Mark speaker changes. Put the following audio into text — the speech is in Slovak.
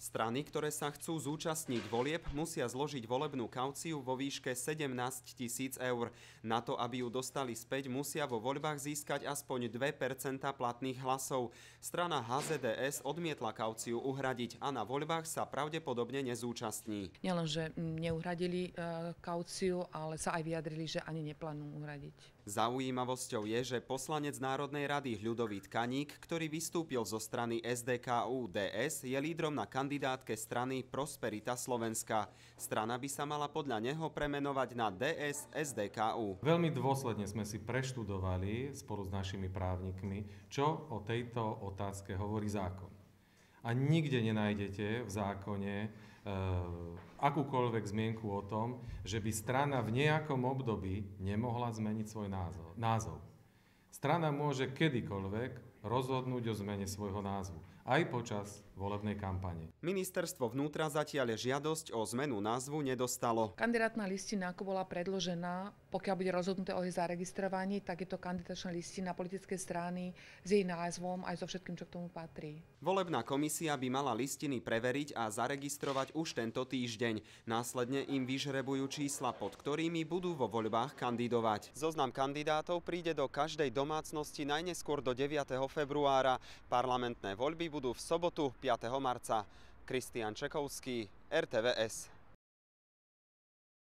Speaker 1: Strany, ktoré sa chcú zúčastniť volieb, musia zložiť volebnú kauciu vo výške 17 000 eur. Na to, aby ju dostali späť, musia vo voľbách získať aspoň 2% platných hlasov. Strana HZDS odmietla kauciu uhradiť a na voľbách sa pravdepodobne nezúčastní.
Speaker 2: Nielenže neuhradili kauciu, ale sa aj vyjadrili, že ani neplánujú uhradiť.
Speaker 1: Zaujímavosťou je, že poslanec Národnej rady Ľudovít Kaník, ktorý vystúpil zo strany SDKU-DS, je lídrom na kandidátke strany Prosperita Slovenska. Strana by sa mala podľa neho premenovať na DS-SDKU.
Speaker 3: Veľmi dôsledne sme si preštudovali spolu s našimi právnikmi, čo o tejto otázke hovorí zákon. A nikde nenájdete v zákone akúkoľvek zmienku o tom, že by strana v nejakom období nemohla zmeniť svoj názov. Strana môže kedykoľvek rozhodnúť o zmene svojho názvu, aj počas volebnej kampane.
Speaker 1: Ministerstvo vnútra zatiaľ žiadosť o zmenu názvu nedostalo.
Speaker 2: Kandidátna listina, ako bola predložená, pokiaľ bude rozhodnuté o jej zaregistrovaní, tak je to kandidačná listina politickej strany s jej názvom aj so všetkým, čo k tomu patrí.
Speaker 1: Volebná komisia by mala listiny preveriť a zaregistrovať už tento týždeň. Následne im vyžrebujú čísla, pod ktorými budú vo voľbách kandidovať. Zoznam kandidátov príde do každej domácnosti najneskôr do 9. februára. Parlamentné voľby budú v sobotu 5. marca. Kristián Čekovský, RTVS.